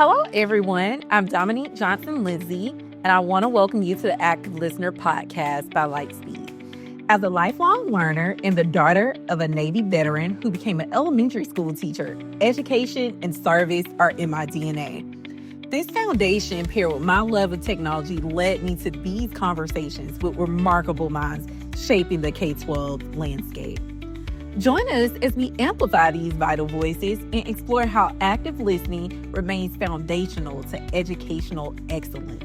Hello, everyone. I'm Dominique Johnson-Lindsay, and I want to welcome you to the Active Listener podcast by Lightspeed. As a lifelong learner and the daughter of a Navy veteran who became an elementary school teacher, education and service are in my DNA. This foundation, paired with my love of technology, led me to these conversations with remarkable minds shaping the K-12 landscape. Join us as we amplify these vital voices and explore how active listening remains foundational to educational excellence.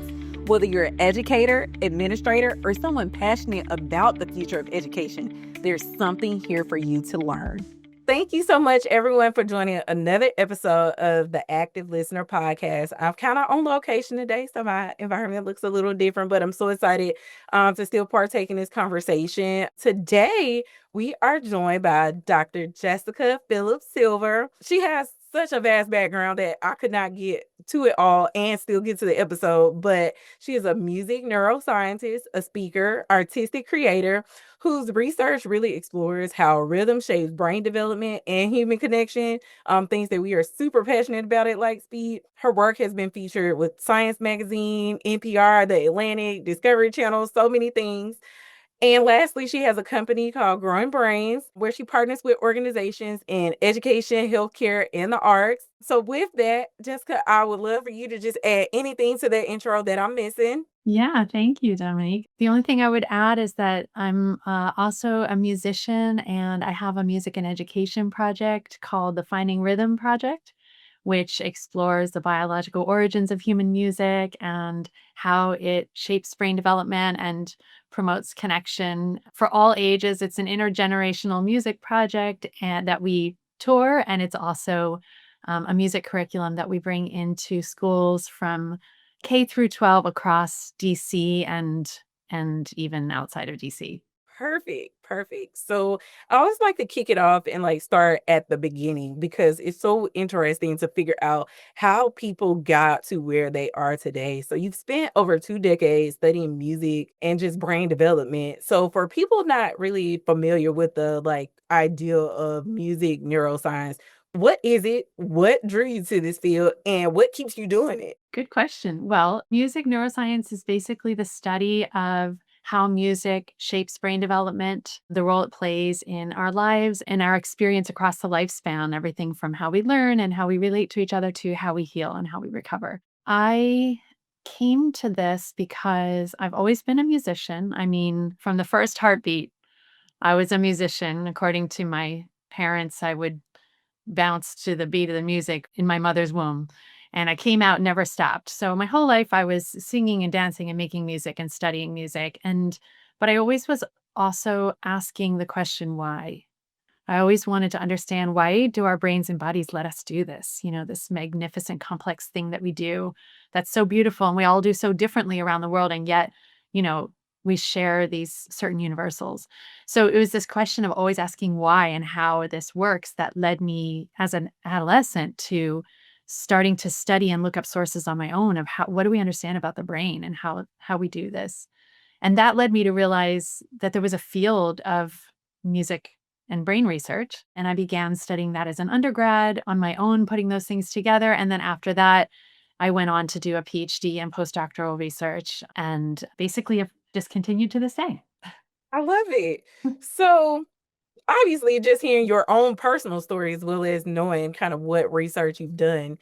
Whether you're an educator, administrator, or someone passionate about the future of education, there's something here for you to learn. Thank you so much, everyone, for joining another episode of the Active Listener podcast. I'm kind of on location today, so my environment looks a little different, but I'm so excited to still partake in this conversation. Today, we are joined by Dr. Jessica Phillips-Silver. She has such a vast background that I could not get to it all and still get to the episode, but she is a music neuroscientist, a speaker, artistic creator, whose research really explores how rhythm shapes brain development and human connection, things that we are super passionate about at Lightspeed. Her work has been featured with Science Magazine, NPR, The Atlantic, Discovery Channel, so many things. And lastly, she has a company called Growing Brains, where she partners with organizations in education, healthcare, and the arts. So with that, Jessica, I would love for you to just add anything to that intro that I'm missing. Yeah, thank you, Dominique. The only thing I would add is that I'm also a musician and I have a music and education project called the Finding Rhythm Project, which explores the biological origins of human music and how it shapes brain development and promotes connection for all ages. It's an intergenerational music project and that we tour, and it's also a music curriculum that we bring into schools from K through 12 across DC and even outside of DC. Perfect. So I always like to kick it off and start at the beginning because it's so interesting to figure out how people got to where they are today. So you've spent over 2 decades studying music and just brain development. So for people not really familiar with the idea of music neuroscience, what is it? What drew you to this field and what keeps you doing it? Good question. Well, music neuroscience is basically the study of how music shapes brain development, the role it plays in our lives and our experience across the lifespan, everything from how we learn and how we relate to each other to how we heal and how we recover. I came to this because I've always been a musician. I mean, from the first heartbeat, I was a musician. According to my parents, I would bounce to the beat of the music in my mother's womb. And I came out, never stopped. So my whole life I was singing and dancing and making music and studying music. But I always was also asking the question, why? I always wanted to understand, why do our brains and bodies let us do this? This magnificent, complex thing that we do that's so beautiful and we all do so differently around the world. And yet, you know, we share these certain universals. So it was this question of always asking why and how this works that led me as an adolescent to starting to study and look up sources on my own of what do we understand about the brain and how we do this. And that led me to realize that there was a field of music and brain research. And I began studying that as an undergrad on my own, putting those things together. And then after that, I went on to do a PhD in postdoctoral research and basically have just continued to this day. I love it. So obviously, just hearing your own personal story as well as knowing kind of what research you've done,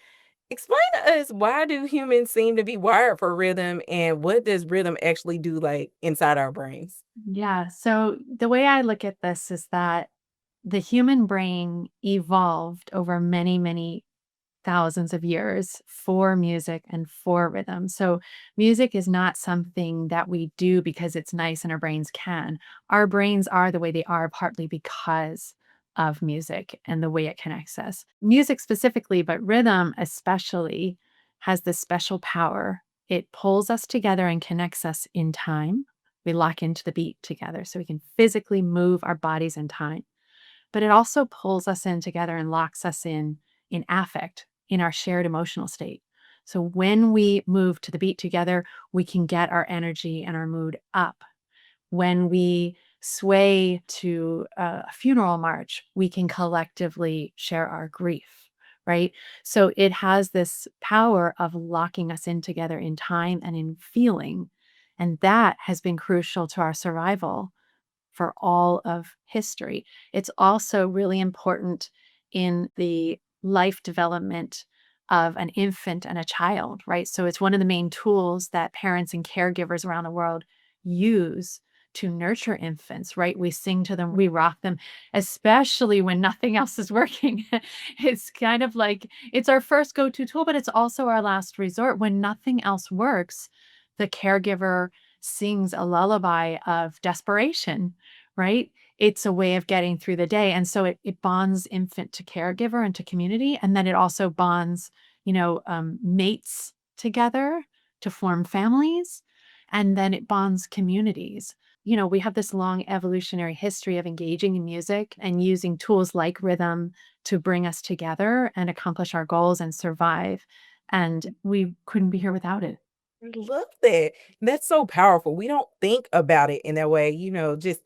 explain to us, why do humans seem to be wired for rhythm and what does rhythm actually do inside our brains? Yeah. So the way I look at this is that the human brain evolved over many, many thousands of years for music and for rhythm. So music is not something that we do because it's nice and our brains can. Our brains are the way they are partly because of music and the way it connects us. Music specifically, but rhythm especially, has this special power. It pulls us together and connects us in time. We lock into the beat together so we can physically move our bodies in time. But it also pulls us in together and locks us in affect, in our shared emotional state. So when we move to the beat together, we can get our energy and our mood up. When we sway to a funeral march, we can collectively share our grief. right? So it has this power of locking us in together in time and in feeling. And that has been crucial to our survival for all of history. It's also really important in the life development of an infant and a child, right? So it's one of the main tools that parents and caregivers around the world use to nurture infants, right? We sing to them, we rock them, especially when nothing else is working. It's kind of like it's our first go to tool, but it's also our last resort. When nothing else works, the caregiver sings a lullaby of desperation, right? It's a way of getting through the day. And so it bonds infant to caregiver and to community. And then it also bonds, mates together to form families. And then it bonds communities. We have this long evolutionary history of engaging in music and using tools like rhythm to bring us together and accomplish our goals and survive. And we couldn't be here without it. I love that. That's so powerful. We don't think about it in that way, just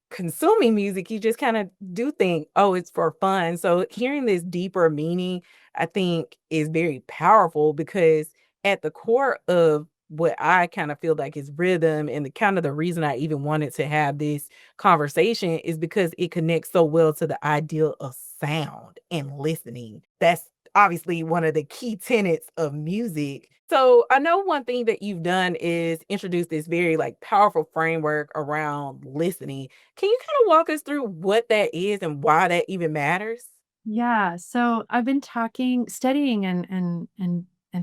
consuming music, you just kinda do think, "Oh, it's for fun." So hearing this deeper meaning, I think, is very powerful because at the core of what I kinda feel like is rhythm and the kind of the reason I even wanted to have this conversation is because it connects so well to the idea of sound and listening. That's obviously one of the key tenets of music. So I know one thing that you've done is introduce this very like powerful framework around listening. Can you kind of walk us through what that is and why that even matters? Yeah, so I've been studying and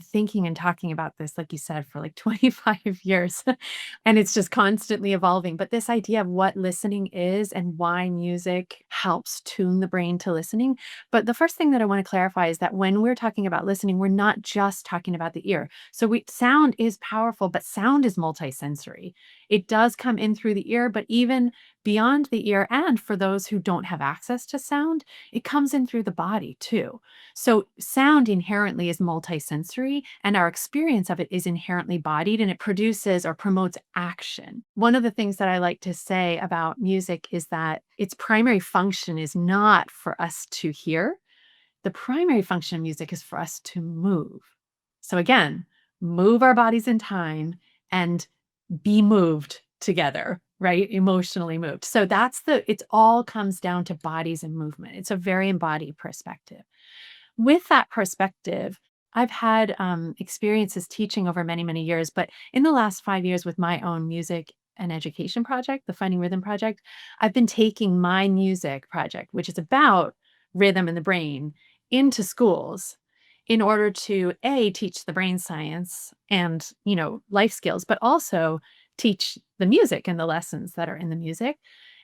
thinking and talking about this, like you said, for like 25 years. And it's just constantly evolving. But this idea of what listening is and why music helps tune the brain to listening. But the first thing that I want to clarify is that when we're talking about listening, we're not just talking about the ear. So sound is powerful, but sound is multisensory. It does come in through the ear, but even beyond the ear, and for those who don't have access to sound, it comes in through the body too. So sound inherently is multisensory, and our experience of it is inherently bodied, and it produces or promotes action. One of the things that I like to say about music is that its primary function is not for us to hear. The primary function of music is for us to move. So again, move our bodies in time and be moved together, right? Emotionally moved. So it all comes down to bodies and movement. It's a very embodied perspective. With that perspective, I've had experiences teaching over many, many years, but in the last 5 years with my own music and education project, the Finding Rhythm Project, I've been taking my music project, which is about rhythm in the brain, into schools in order to teach the brain science and life skills, but also teach the music and the lessons that are in the music.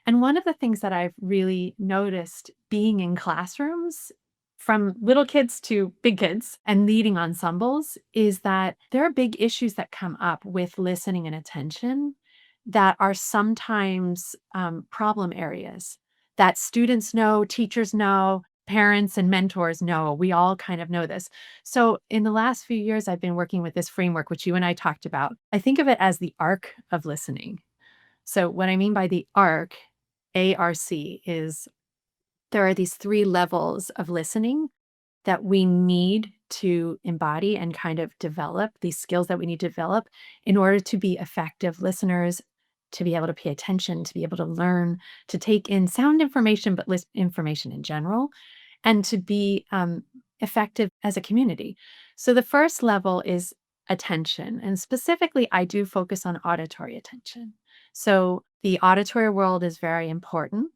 And one of the things that I've really noticed being in classrooms from little kids to big kids and leading ensembles is that there are big issues that come up with listening and attention that are sometimes problem areas that students know, teachers know, parents and mentors know. We all kind of know this. So, in the last few years, I've been working with this framework, which you and I talked about. I think of it as the arc of listening. So, what I mean by the arc, ARC, is there are these three levels of listening that we need to embody and kind of develop these skills that we need to develop in order to be effective listeners, to be able to pay attention, to be able to learn, to take in sound information, but information in general, and to be effective as a community. So the first level is attention. And specifically, I do focus on auditory attention. So the auditory world is very important,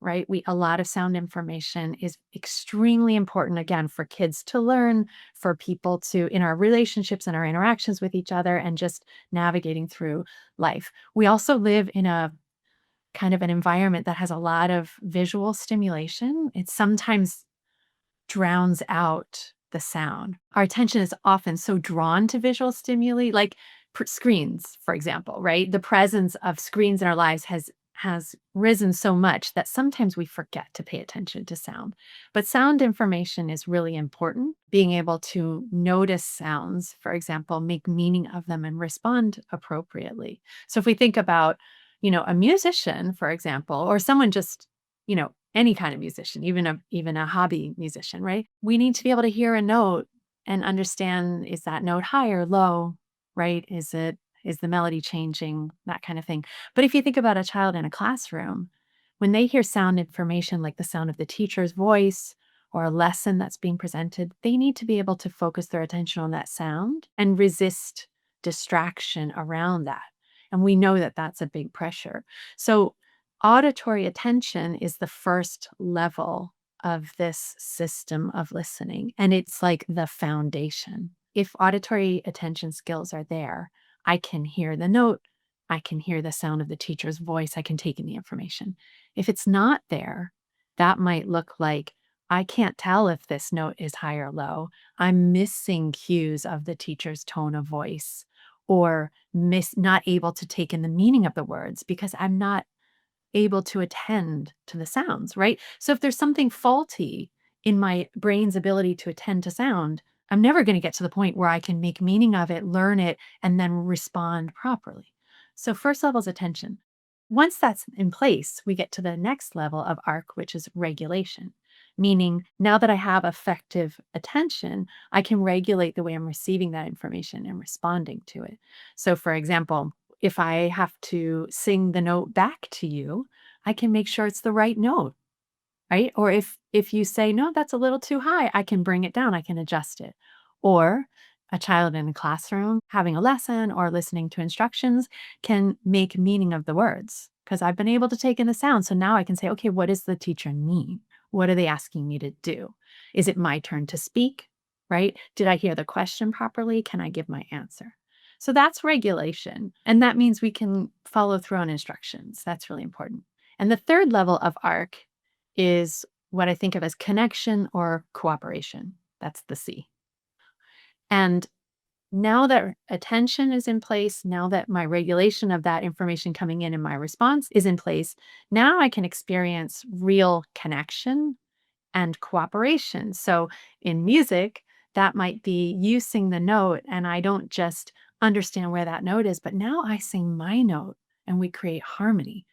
right? A lot of sound information is extremely important, again, for kids to learn, for people to, in our relationships and our interactions with each other, and just navigating through life. We also live in a kind of an environment that has a lot of visual stimulation. It sometimes drowns out the sound. Our attention is often so drawn to visual stimuli, like screens, for example, right? The presence of screens in our lives has risen so much that sometimes we forget to pay attention to sound. But sound information is really important. Being able to notice sounds, for example, make meaning of them and respond appropriately. So if we think about, a musician, for example, or someone just, any kind of musician, even a hobby musician, right? We need to be able to hear a note and understand, is that note high or low, right? Is the melody changing, that kind of thing. But if you think about a child in a classroom, when they hear sound information like the sound of the teacher's voice or a lesson that's being presented, they need to be able to focus their attention on that sound and resist distraction around that. And we know that that's a big pressure. So, auditory attention is the first level of this system of listening, and it's like the foundation. If auditory attention skills are there, I can hear the note, I can hear the sound of the teacher's voice, I can take in the information. If it's not there, that might look like I can't tell if this note is high or low. I'm missing cues of the teacher's tone of voice or not able to take in the meaning of the words because I'm not able to attend to the sounds, right? So if there's something faulty in my brain's ability to attend to sound, I'm never going to get to the point where I can make meaning of it, learn it, and then respond properly. So first level is attention. Once that's in place, we get to the next level of ARC, which is regulation. Meaning, now that I have effective attention, I can regulate the way I'm receiving that information and responding to it. So, for example, if I have to sing the note back to you, I can make sure it's the right note, right? Or if you say, "No, that's a little too high," I can bring it down, I can adjust it. Or a child in a classroom having a lesson or listening to instructions can make meaning of the words because I've been able to take in the sound. So now I can say, "Okay, what does the teacher mean? What are they asking me to do? Is it my turn to speak?" Right? Did I hear the question properly? Can I give my answer? So that's regulation. And that means we can follow through on instructions. That's really important. And the third level of ARC is what I think of as connection or cooperation. That's the C. And now that attention is in place, now that my regulation of that information coming in and my response is in place, now I can experience real connection and cooperation. So in music, that might be you sing the note and I don't just understand where that note is, but now I sing my note and we create harmony.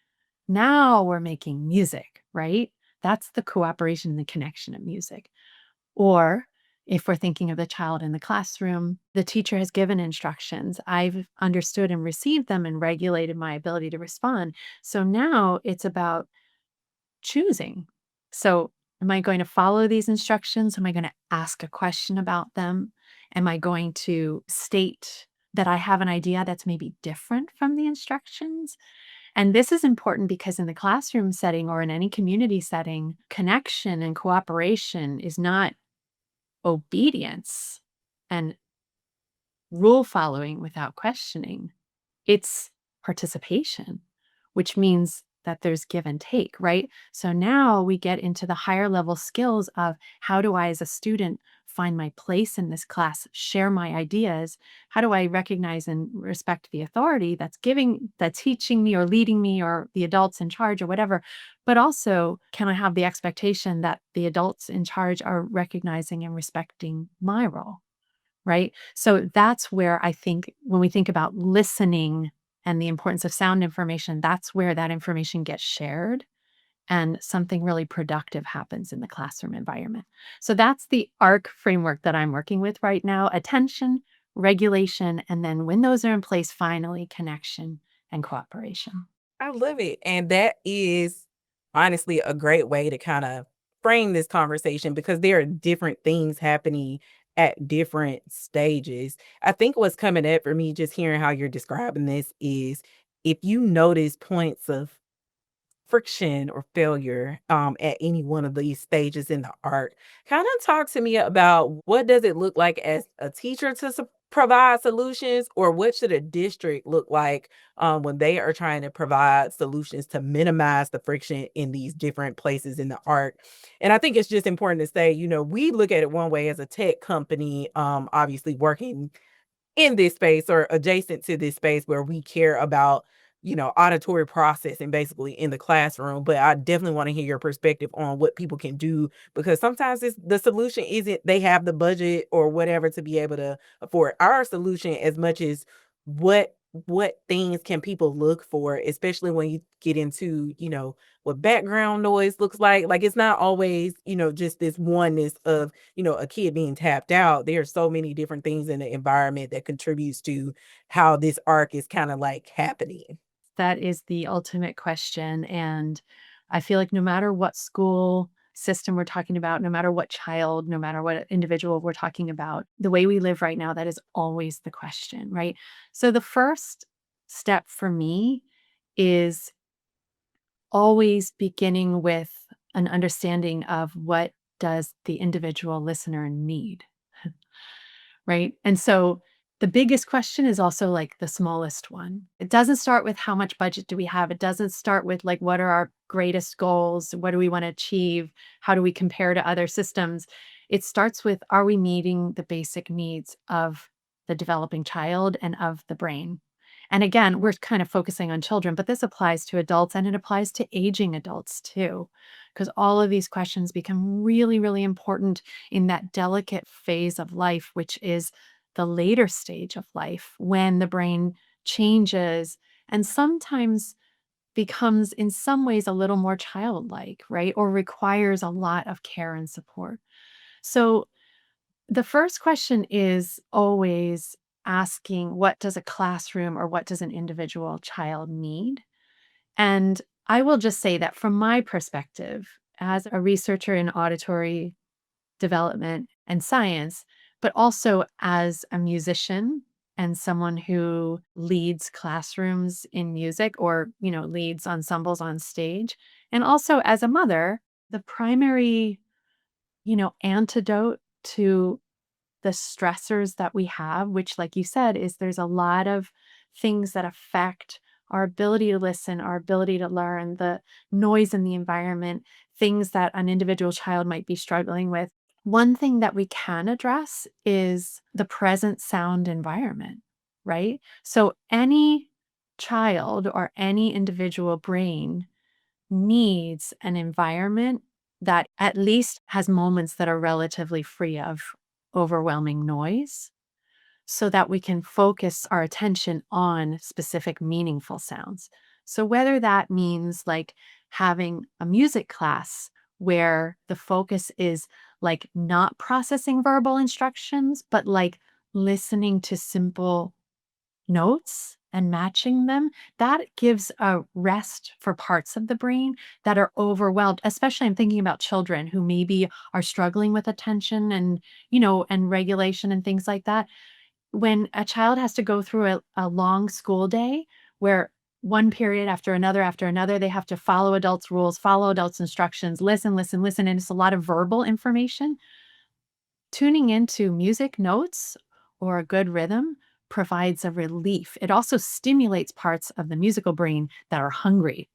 Now we're making music, right? That's the cooperation and the connection of music. Or if we're thinking of the child in the classroom, the teacher has given instructions. I've understood and received them and regulated my ability to respond. So now it's about choosing. So, am I going to follow these instructions? Am I going to ask a question about them? Am I going to state that I have an idea that's maybe different from the instructions? And this is important because in the classroom setting or in any community setting, connection and cooperation is not obedience and rule following without questioning. It's participation, which means that there's give and take, right? So now we get into the higher level skills of how do I, as a student, find my place in this class, share my ideas? How do I recognize and respect the authority that's teaching me or leading me or the adults in charge or whatever? But also, can I have the expectation that the adults in charge are recognizing and respecting my role? Right? So that's where I think when we think about listening and the importance of sound information, that's where that information gets shared and something really productive happens in the classroom environment. So that's the ARC framework that I'm working with right now: attention, regulation, and then when those are in place, finally connection and cooperation. I love it. And that is honestly a great way to kind of frame this conversation because there are different things happening at different stages. I think what's coming up for me just hearing how you're describing this is if you notice points of friction or failure at any one of these stages in the art, kind of talk to me about what does it look like as a teacher to provide solutions, or what should a district look like when they are trying to provide solutions to minimize the friction in these different places in the art. And I think it's just important to say, we look at it one way as a tech company, obviously working in this space or adjacent to this space where we care about, auditory processing basically in the classroom. But I definitely want to hear your perspective on what people can do because sometimes the solution isn't they have the budget or whatever to be able to afford our solution as much as what what things can people look for, especially when you get into, what background noise looks like. Like it's not always, just this oneness of, a kid being tapped out. There are so many different things in the environment that contributes to how this arc is kind of like happening. That is the ultimate question, and I feel like no matter what school system we're talking about, no matter what child, no matter what individual we're talking about, the way we live right now, that is always the question, right? So the first step for me is always beginning with an understanding of what does the individual listener need. Right? And so the biggest question is also like the smallest one. It doesn't start with how much budget do we have? It doesn't start with like what are our greatest goals? What do we want to achieve? How do we compare to other systems? It starts with are we meeting the basic needs of the developing child and of the brain? And again, we're kind of focusing on children, but this applies to adults and it applies to aging adults too, because all of these questions become really, really important in that delicate phase of life, which is the later stage of life when the brain changes and sometimes becomes, in some ways, a little more childlike, right? Or requires a lot of care and support. So the first question is always asking what does a classroom or what does an individual child need? And I will just say that from my perspective, as a researcher in auditory development and science, but also as a musician and someone who leads classrooms in music or, leads ensembles on stage. And also as a mother, the primary, antidote to the stressors that we have, which, like you said, is there's a lot of things that affect our ability to listen, our ability to learn, the noise in the environment, things that an individual child might be struggling with. One thing that we can address is the present sound environment, right? So, any child or any individual brain needs an environment that at least has moments that are relatively free of overwhelming noise so that we can focus our attention on specific meaningful sounds. So, whether that means like having a music class where the focus is like not processing verbal instructions, but like listening to simple notes and matching them, that gives a rest for parts of the brain that are overwhelmed. Especially I'm thinking about children who maybe are struggling with attention and, and regulation and things like that. When a child has to go through a long school day where one period after another, they have to follow adults' rules, follow adults' instructions, listen, listen, listen, and it's a lot of verbal information. Tuning into music notes or a good rhythm provides a relief. It also stimulates parts of the musical brain that are hungry.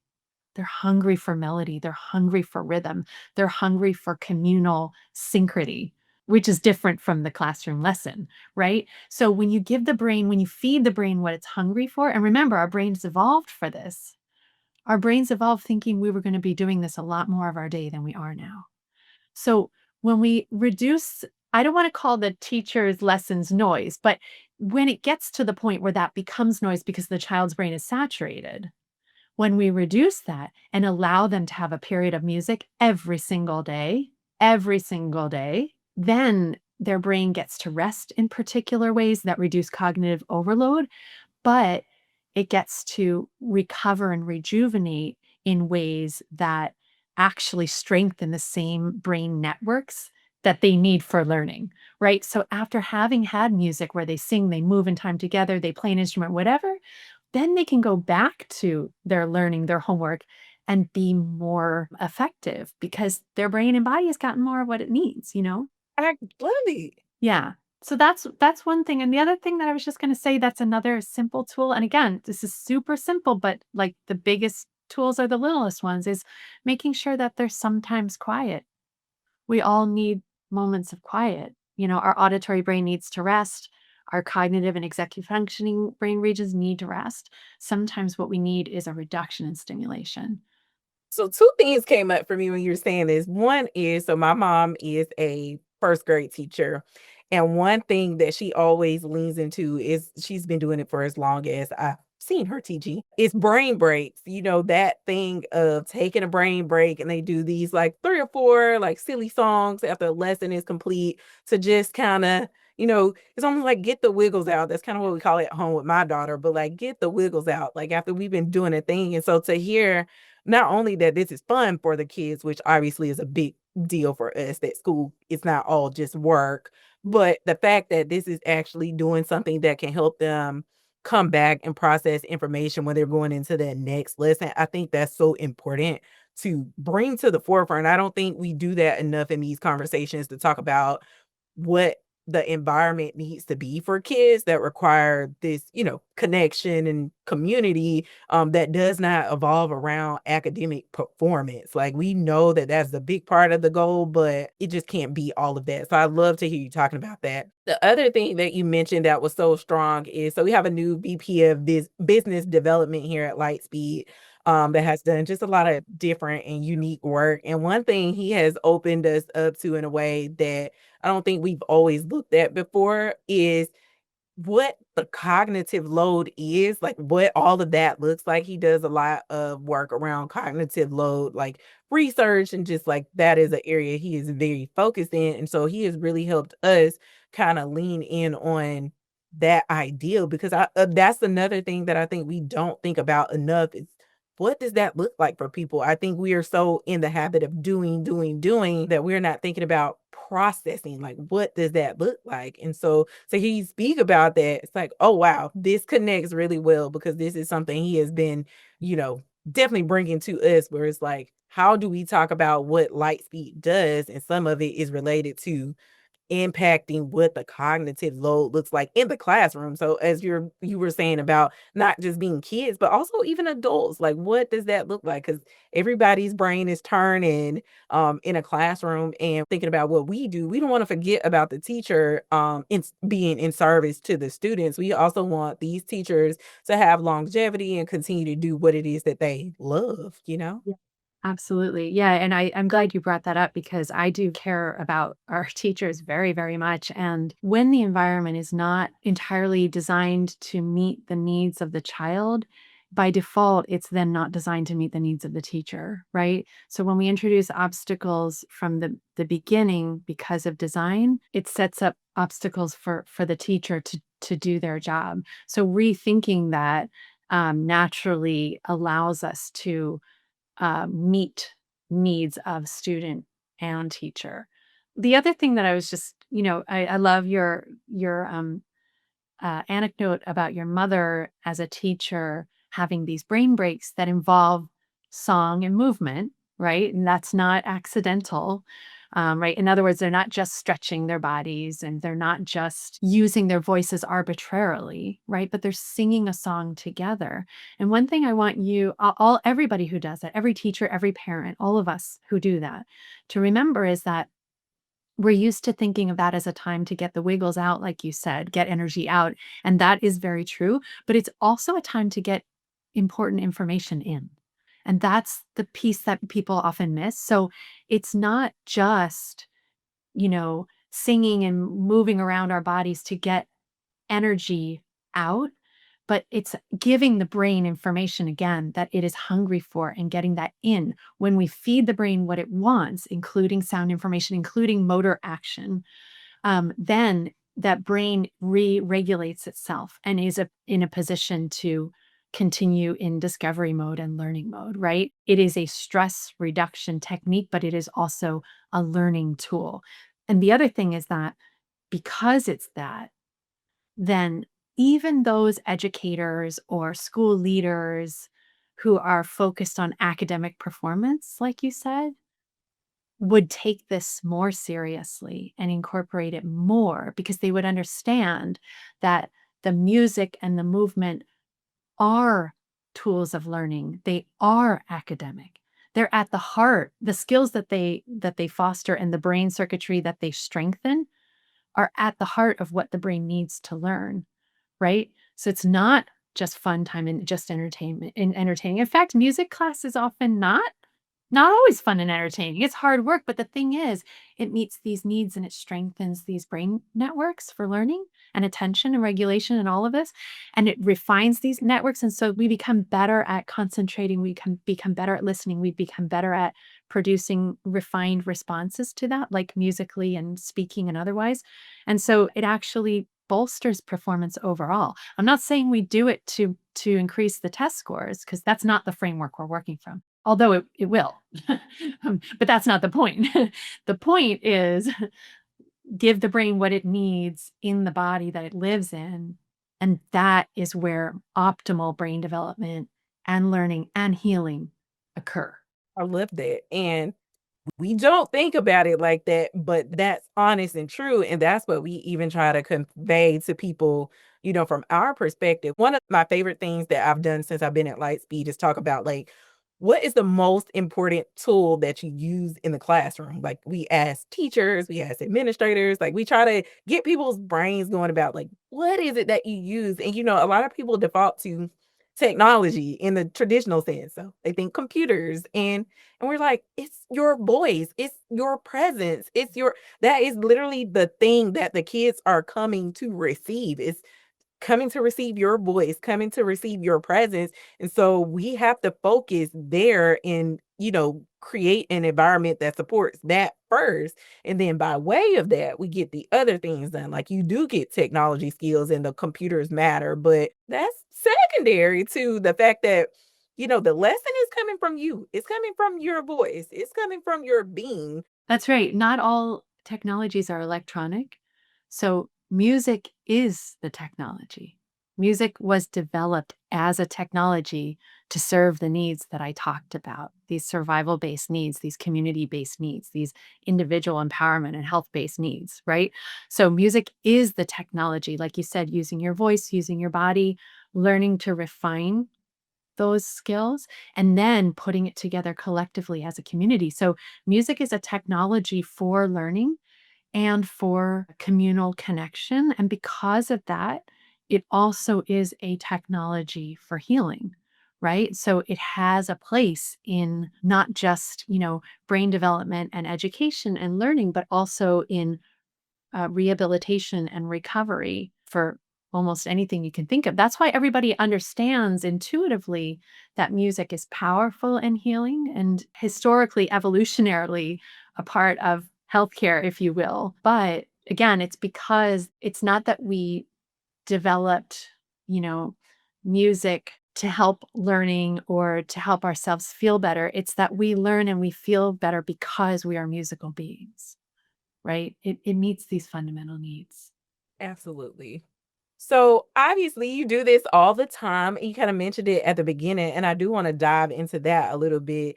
They're hungry for melody, they're hungry for rhythm, they're hungry for communal synchrony, which is different from the classroom lesson, right? So when you feed the brain what it's hungry for, and remember, our brains evolved for this. Our brains evolved thinking we were going to be doing this a lot more of our day than we are now. So when we reduce, I don't want to call the teacher's lessons noise, but when it gets to the point where that becomes noise because the child's brain is saturated, when we reduce that and allow them to have a period of music every single day, then their brain gets to rest in particular ways that reduce cognitive overload, but it gets to recover and rejuvenate in ways that actually strengthen the same brain networks that they need for learning, right? So after having had music where they sing, they move in time together, they play an instrument, whatever, then they can go back to their learning, their homework, and be more effective because their brain and body has gotten more of what it needs? I love it. Yeah. So that's one thing, and the other thing that I was just gonna say that's another simple tool, and again, this is super simple, but, like, the biggest tools are the littlest ones, is making sure that there's sometimes quiet. We all need moments of quiet. Our auditory brain needs to rest. Our cognitive and executive functioning brain regions need to rest. Sometimes what we need is a reduction in stimulation. So 2 things came up for me when you were saying this. One is, so my mom is a first grade teacher, And one thing that she always leans into is she's been doing it for as long as I've seen her teaching. It's brain breaks. That thing of taking a brain break and they do these like 3 or 4 like silly songs after a lesson is complete to just kinda, it's almost like get the wiggles out. That's kind of what we call it at home with my daughter, but like get the wiggles out, like after we've been doing a thing. And so to hear not only that this is fun for the kids, which obviously is a big deal for us, that school is not all just work, but the fact that this is actually doing something that can help them come back and process information when they're going into that next lesson, I think that's so important to bring to the forefront. I don't think we do that enough in these conversations to talk about what the environment needs to be for kids that require this, connection and community that does not evolve around academic performance. Like we know that that's a big part of the goal, but it just can't be all of that. So I love to hear you talking about that. The other thing that you mentioned that was so strong is so we have a new VP of business development here at Lightspeed that has done just a lot of different and unique work. And one thing he has opened us up to in a way that I don't think we've always looked at before is what the cognitive load is, like what all of that looks like. He does a lot of work around cognitive load, like research, and just like that is an area he is very focused in. And so he has really helped us kind of lean in on that ideal because that's another thing that I think we don't think about enough is what does that look like for people? I think we are so in the habit of doing, doing, doing that we're not thinking about processing. Like, what does that look like? And so he speak about that. It's like, oh wow, this connects really well because this is something he has been, you know, definitely bringing to us. Where it's like, how do we talk about what Lightspeed does? And some of it is related to impacting what the cognitive load looks like in the classroom. So as you were saying about not just being kids, but also even adults, like what does that look like? Because everybody's brain is turning in a classroom and thinking about what we do. We don't want to forget about the teacher being in service to the students. We also want these teachers to have longevity and continue to do what it is that they love, you know? Yeah, absolutely. Yeah. And I'm glad you brought that up because I do care about our teachers very, very much. And when the environment is not entirely designed to meet the needs of the child, by default, it's then not designed to meet the needs of the teacher, right? So when we introduce obstacles from the beginning because of design, it sets up obstacles for the teacher to do their job. So rethinking that naturally allows us to meet needs of student and teacher. The other thing that I was just, I love your anecdote about your mother as a teacher having these brain breaks that involve song and movement, right? And that's not accidental, right? In other words, they're not just stretching their bodies and they're not just using their voices arbitrarily, right? But they're singing a song together. And one thing I want you, everybody who does that, every teacher, every parent, all of us who do that, to remember is that we're used to thinking of that as a time to get the wiggles out, like you said, get energy out. And that is very true. But it's also a time to get important information in. And that's the piece that people often miss. So it's not just, singing and moving around our bodies to get energy out, but it's giving the brain information again that it is hungry for and getting that in. When we feed the brain what it wants, including sound information, including motor action, then that brain re-regulates itself and is in a position to continue in discovery mode and learning mode, right? It is a stress reduction technique, but it is also a learning tool. And the other thing is that because it's that, then even those educators or school leaders who are focused on academic performance, like you said, would take this more seriously and incorporate it more because they would understand that the music and the movement are tools of learning. They are academic. They're at the heart. The skills that they foster and the brain circuitry that they strengthen are at the heart of what the brain needs to learn, right? So it's not just fun time and just entertainment and entertaining. In fact, music class is often not. Not always fun and entertaining. It's hard work, but the thing is, it meets these needs and it strengthens these brain networks for learning and attention and regulation and all of this. And it refines these networks. And so we become better at concentrating. We can become better at listening. We become better at producing refined responses to that, like musically and speaking and otherwise. And so it actually bolsters performance overall. I'm not saying we do it to increase the test scores because that's not the framework we're working from. Although it will. But that's not the point. The point is give the brain what it needs in the body that it lives in, and that is where optimal brain development and learning and healing occur. I love that. And we don't think about it like that, but that's honest and true, and that's what we even try to convey to people, from our perspective. One of my favorite things that I've done since I've been at Lightspeed is talk about, like, what is the most important tool that you use in the classroom? Like, we ask teachers, we ask administrators, like, we try to get people's brains going about, like, what is it that you use? And, a lot of people default to technology in the traditional sense, so they think computers, and we're like, "It's your voice, it's your presence, it's your" that is literally the thing that the kids are coming to receive. It's coming to receive your voice, coming to receive your presence. And so we have to focus there and, create an environment that supports that first. And then by way of that, we get the other things done. Like you do get technology skills and the computers matter, but that's secondary to the fact that, the lesson is coming from you. It's coming from your voice. It's coming from your being. That's right. Not all technologies are electronic. So, music is the technology. Music was developed as a technology to serve the needs that I talked about, these survival based needs, these community based needs, these individual empowerment and health based needs, right? So, music is the technology, like you said, using your voice, using your body, learning to refine those skills, and then putting it together collectively as a community. So, music is a technology for learning and for communal connection. And because of that, it also is a technology for healing, right? So, it has a place in not just, brain development and education and learning, but also in rehabilitation and recovery for almost anything you can think of. That's why everybody understands intuitively that music is powerful and healing and historically, evolutionarily a part of healthcare, if you will. But again, it's because it's not that we developed, you know, music to help learning or to help ourselves feel better. It's that we learn and we feel better because we are musical beings, right? It meets these fundamental needs. Absolutely. So obviously you do this all the time. And you kind of mentioned it at the beginning, and I do want to dive into that a little bit.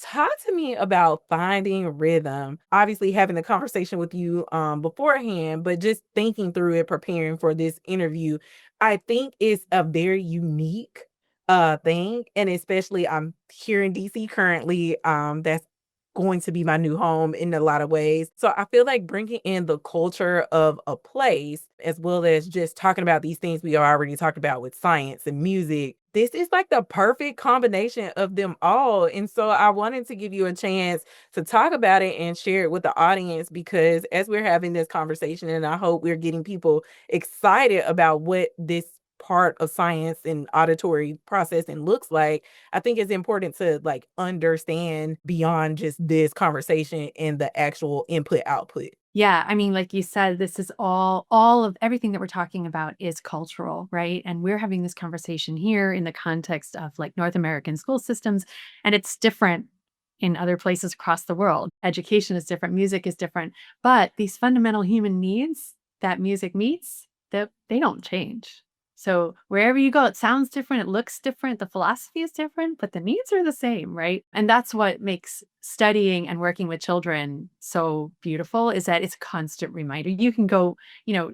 Talk to me about finding rhythm. Obviously having the conversation with you beforehand, but just thinking through it, preparing for this interview, I think it's a very unique thing. And especially I'm here in DC currently. That's going to be my new home in a lot of ways. So I feel like bringing in the culture of a place, as well as just talking about these things we already talked about with science and music, this is like the perfect combination of them all. And so I wanted to give you a chance to talk about it and share it with the audience, because as we're having this conversation, and I hope we're getting people excited about what this part of science and auditory processing looks like, I think it's important to like understand beyond just this conversation and the actual input output. Yeah, I mean, like you said, this is all of everything that we're talking about is cultural, right? And we're having this conversation here in the context of like North American school systems, and it's different in other places across the world. Education is different, music is different, but these fundamental human needs that music meets, that they don't change. So wherever you go, it sounds different, it looks different, the philosophy is different, but the needs are the same, right? And that's what makes studying and working with children so beautiful, is that it's a constant reminder. You can go,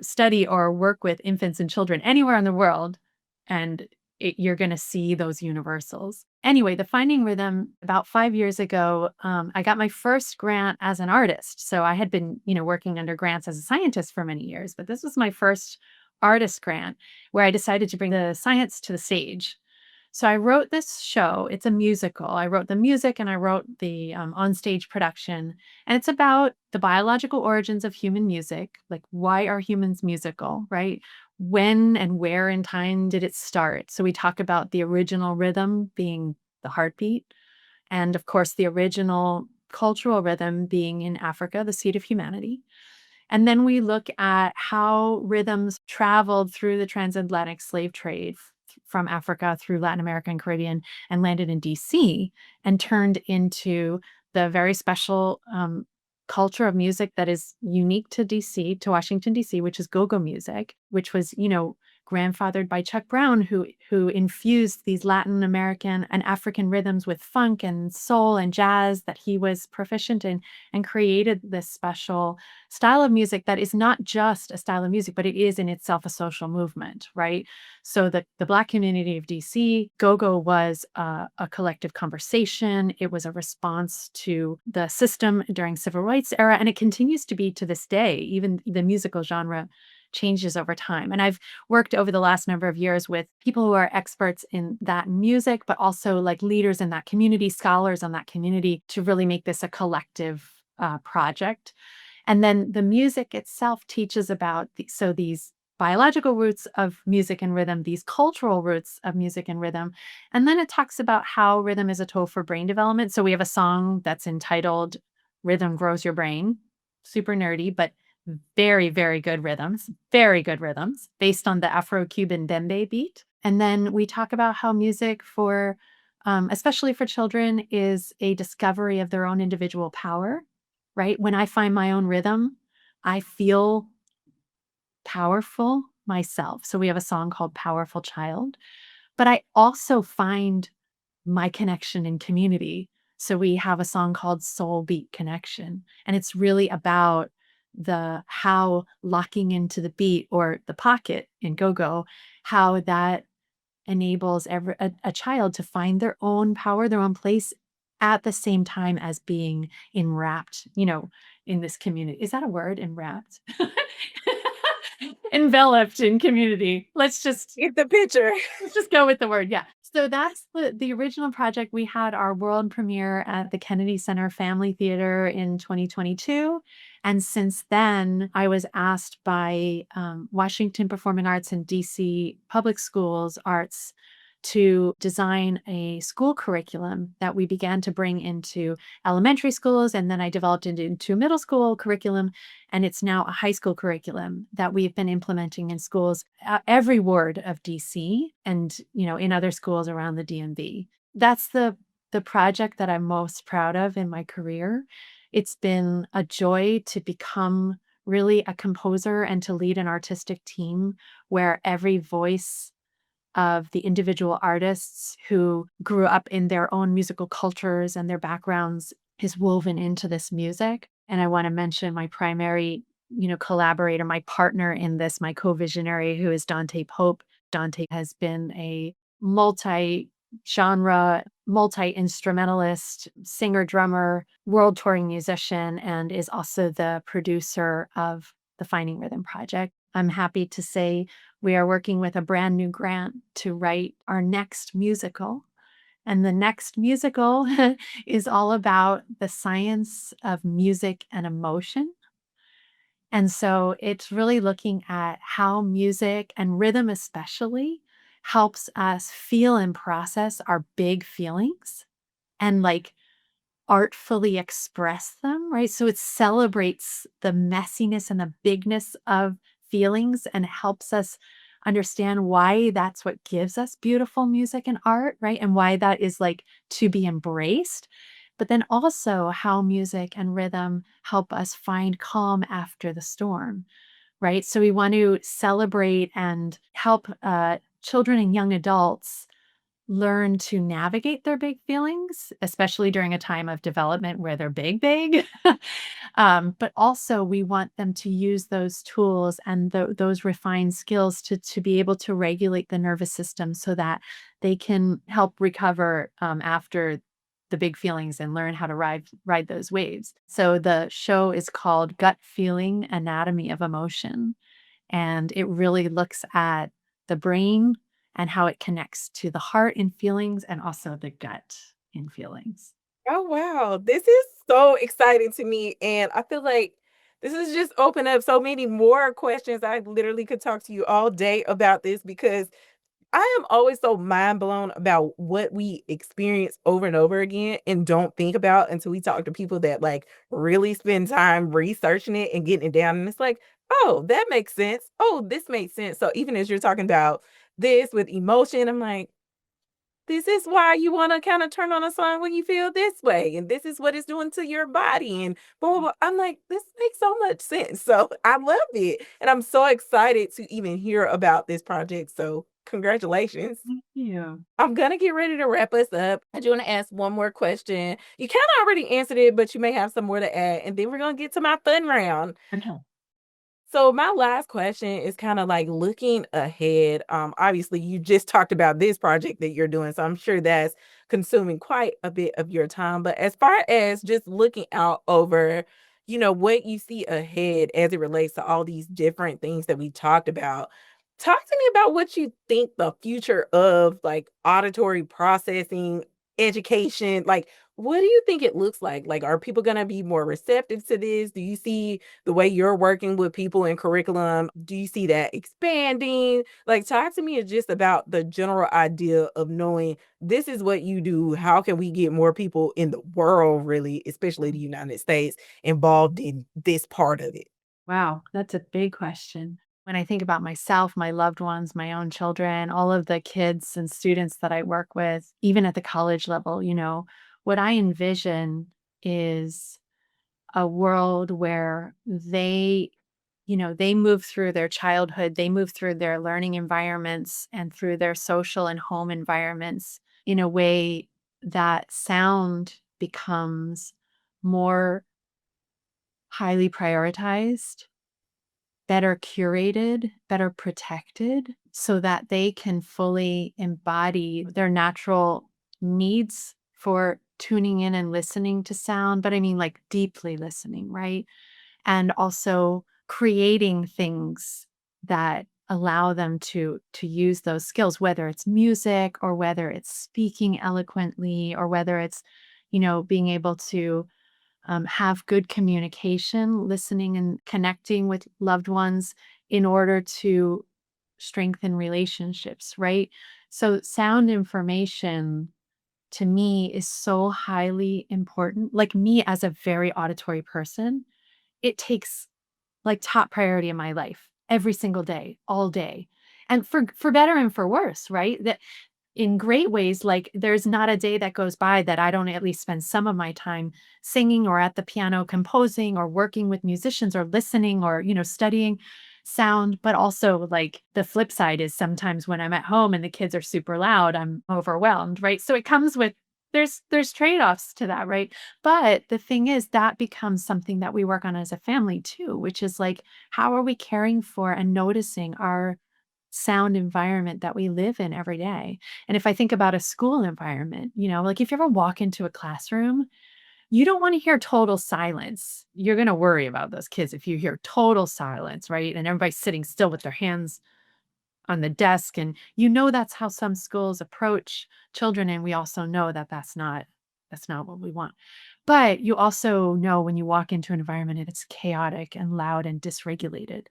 study or work with infants and children anywhere in the world, and you're going to see those universals. Anyway, the Finding Rhythm, about 5 years ago, I got my first grant as an artist. So I had been, working under grants as a scientist for many years, but this was my first artist grant where I decided to bring the science to the stage. So I wrote this show. It's a musical. I wrote the music and I wrote the onstage production. And it's about the biological origins of human music. Like, why are humans musical, right? When and where in time did it start? So we talk about the original rhythm being the heartbeat. And of course, the original cultural rhythm being in Africa, the seat of humanity. And then we look at how rhythms traveled through the transatlantic slave trade from Africa through Latin America and Caribbean and landed in DC and turned into the very special culture of music that is unique to DC, to Washington, DC, which is go-go music, which was, grandfathered by Chuck Brown, who infused these Latin American and African rhythms with funk and soul and jazz that he was proficient in, and created this special style of music that is not just a style of music, but it is in itself a social movement, right? So the Black community of DC, go-go was a collective conversation. It was a response to the system during civil rights era, and it continues to be to this day. Even the musical genre changes over time. And I've worked over the last number of years with people who are experts in that music, but also like leaders in that community, scholars on that community, to really make this a collective project. And then the music itself teaches about these biological roots of music and rhythm, these cultural roots of music and rhythm. And then it talks about how rhythm is a tool for brain development. So we have a song that's entitled Rhythm Grows Your Brain, super nerdy, but very very good rhythms based on the Afro-Cuban djembe beat. And then we talk about how music for, especially for children, is a discovery of their own individual power, right? When I find my own rhythm, I feel powerful myself. So we have a song called Powerful Child, but I also find my connection in community. So we have a song called Soul Beat Connection, and it's really about the how locking into the beat or the pocket in go-go, how that enables a child to find their own power, their own place at the same time as being enwrapped, in this community. Is that a word? Enwrapped? Enveloped in community. Get the picture. Let's just go with the word. Yeah. So that's the original project. We had our world premiere at the Kennedy Center Family Theater in 2022. And since then, I was asked by Washington Performing Arts and DC Public Schools Arts to design a school curriculum that we began to bring into elementary schools. And then I developed it into middle school curriculum. And it's now a high school curriculum that we've been implementing in schools, every ward of DC and, in other schools around the DMV. That's the project that I'm most proud of in my career. It's been a joy to become really a composer and to lead an artistic team where every voice of the individual artists who grew up in their own musical cultures and their backgrounds is woven into this music. And I want to mention my primary, collaborator, my partner in this, my co-visionary, who is Dante Pope. Dante has been a multi-genre, multi-instrumentalist, singer, drummer, world touring musician, and is also the producer of the Finding Rhythm Project. I'm happy to say we are working with a brand new grant to write our next musical. And the next musical is all about the science of music and emotion. And so it's really looking at how music and rhythm, especially, helps us feel and process our big feelings and like artfully express them, right? So it celebrates the messiness and the bigness of feelings and helps us understand why that's what gives us beautiful music and art, right? And why that is like to be embraced. But then also how music and rhythm help us find calm after the storm, right? So we want to celebrate and help children and young adults learn to navigate their big feelings, especially during a time of development where they're big. But also, we want them to use those tools and those refined skills to be able to regulate the nervous system so that they can help recover after the big feelings and learn how to ride those waves. So the show is called Gut Feeling Anatomy of Emotion, and it really looks at the brain and how it connects to the heart in feelings and also the gut in feelings. Oh, wow. This is so exciting to me, and I feel like this has just opened up so many more questions. I literally could talk to you all day about this because I am always so mind blown about what we experience over and over again and don't think about until we talk to people that like really spend time researching it and getting it down. And it's like, oh, that makes sense. Oh, this makes sense. So even as you're talking about this with emotion, I'm like, this is why you want to kind of turn on a song when you feel this way, and this is what it's doing to your body, and blah, blah, blah. I'm like, this makes so much sense. So I love it. And I'm so excited to even hear about this project. So congratulations. Thank you. I'm gonna get ready to wrap us up. I do want to ask one more question. You kind of already answered it, but you may have some more to add, and then we're gonna get to my fun round. Okay. So my last question is kind of like looking ahead. Obviously you just talked about this project that you're doing, so I'm sure that's consuming quite a bit of your time. But as far as just looking out over, what you see ahead as it relates to all these different things that we talked about, talk to me about what you think the future of like auditory processing, education, like what do you think it looks like? Like, are people going to be more receptive to this? Do you see the way you're working with people in curriculum, do you see that expanding? Like, talk to me just about the general idea of knowing this is what you do. How can we get more people in the world, really, especially the United States, involved in this part of it? Wow, that's a big question. When I think about myself, my loved ones, my own children, all of the kids and students that I work with, even at the college level, what I envision is a world where they move through their childhood, they move through their learning environments and through their social and home environments in a way that sound becomes more highly prioritized, better curated, better protected, so that they can fully embody their natural needs for tuning in and listening to sound, but I mean like deeply listening, right? And also creating things that allow them to use those skills, whether it's music or whether it's speaking eloquently or whether it's being able to have good communication, listening and connecting with loved ones in order to strengthen relationships, right? So sound information to me is so highly important. Like me as a very auditory person, it takes like top priority in my life every single day, all day. And for better and for worse, right? That in great ways, like there's not a day that goes by that I don't at least spend some of my time singing or at the piano composing or working with musicians or listening or, studying sound. But also like the flip side is sometimes when I'm at home and the kids are super loud, I'm overwhelmed, right? So it comes with there's trade-offs to that, right? But the thing is that becomes something that we work on as a family too, which is like, how are we caring for and noticing our sound environment that we live in every day? And if I think about a school environment, like if you ever walk into a classroom, you don't want to hear total silence. You're going to worry about those kids if you hear total silence, right? And everybody's sitting still with their hands on the desk. And that's how some schools approach children. And we also know that that's not what we want. But you also know when you walk into an environment and it's chaotic and loud and dysregulated,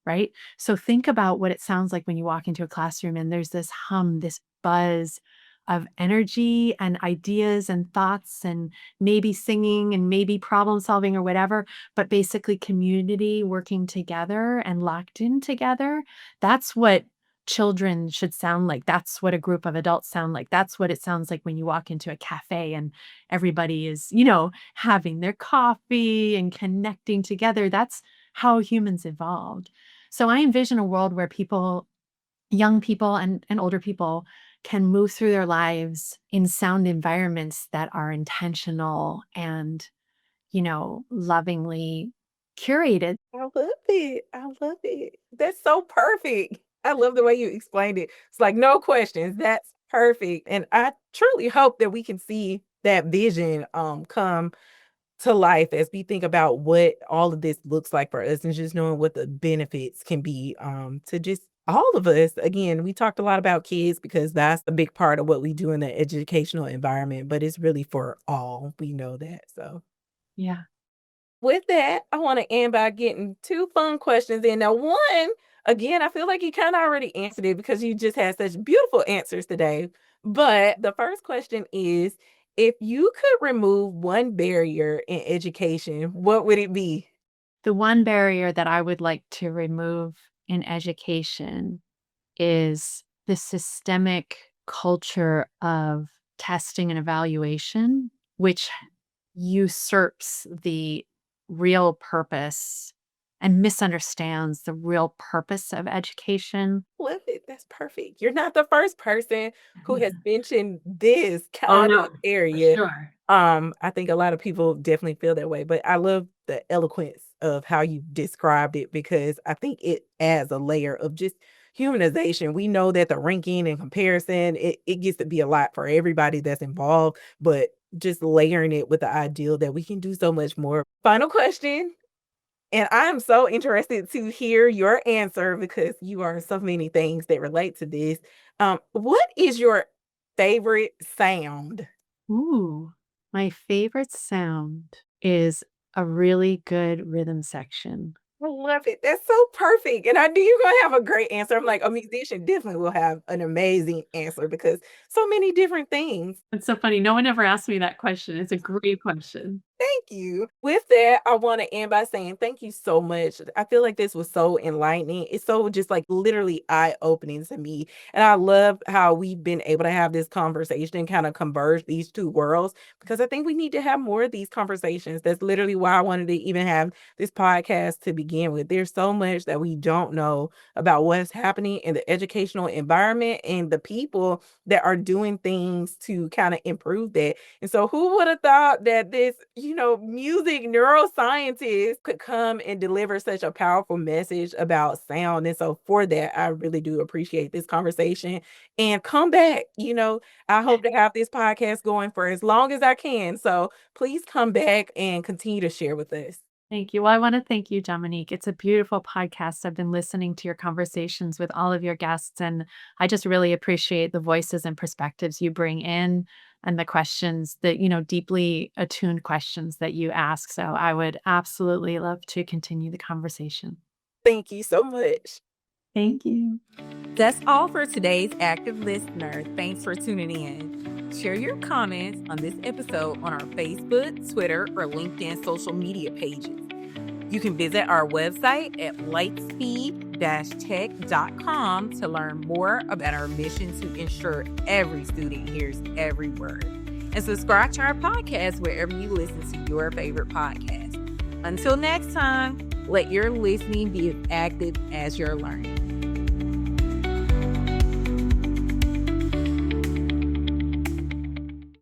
right? So think about what it sounds like when you walk into a classroom and there's this hum, this buzz of energy and ideas and thoughts and maybe singing and maybe problem solving or whatever, but basically community working together and locked in together. That's what children should sound like. That's what a group of adults sound like. That's what it sounds like when you walk into a cafe and everybody is, having their coffee and connecting together. That's how humans evolved. So I envision a world where people, young people and older people, can move through their lives in sound environments that are intentional and, lovingly curated. I love it. I love it. That's so perfect. I love the way you explained it. It's like no questions. That's perfect. And I truly hope that we can see that vision come to life as we think about what all of this looks like for us and just knowing what the benefits can be to just all of us, again, we talked a lot about kids because that's a big part of what we do in the educational environment, but it's really for all. We know that. So, Yeah. with that, I want to end by getting two fun questions in. Now, one, again, I feel like you kind of already answered it because you just had such beautiful answers today. But the first question is, if you could remove one barrier in education, what would it be? The one barrier that I would like to remove in education is the systemic culture of testing and evaluation, which usurps the real purpose and misunderstands the real purpose of education. Love it. That's perfect. You're not the first person who has mentioned this Oh, kind of no, for area. sure. I think a lot of people definitely feel that way, but I love the eloquence of how you described it because I think it adds a layer of just humanization. We know that the ranking and comparison, it gets to be a lot for everybody that's involved, but just layering it with the ideal that we can do so much more. Final question. And I'm so interested to hear your answer because you are so many things that relate to this. What is your favorite sound? Ooh, my favorite sound is a really good rhythm section. I love it. That's so perfect. And I knew you were gonna have a great answer. I'm like, a musician definitely will have an amazing answer because so many different things. It's so funny. No one ever asked me that question. It's a great question. Thank you. With that, I want to end by saying thank you so much. I feel like this was so enlightening. It's so just like literally eye-opening to me. And I love how we've been able to have this conversation and kind of converge these two worlds because I think we need to have more of these conversations. That's literally why I wanted to even have this podcast to begin with. There's so much that we don't know about what's happening in the educational environment and the people that are doing things to kind of improve that. And so who would have thought that this, music neuroscientist could come and deliver such a powerful message about sound. And so for that, I really do appreciate this conversation and come back. I hope to have this podcast going for as long as I can. So please come back and continue to share with us. Thank you. Well, I want to thank you, Dominique. It's a beautiful podcast. I've been listening to your conversations with all of your guests, and I just really appreciate the voices and perspectives you bring in and the questions that, deeply attuned questions that you ask. So I would absolutely love to continue the conversation. Thank you so much. Thank you. That's all for today's active listener. Thanks for tuning in. Share your comments on this episode on our Facebook, Twitter, or LinkedIn social media pages. You can visit our website at lightspeed-tech.com to learn more about our mission to ensure every student hears every word. And subscribe to our podcast wherever you listen to your favorite podcast. Until next time, let your listening be as active as your learning.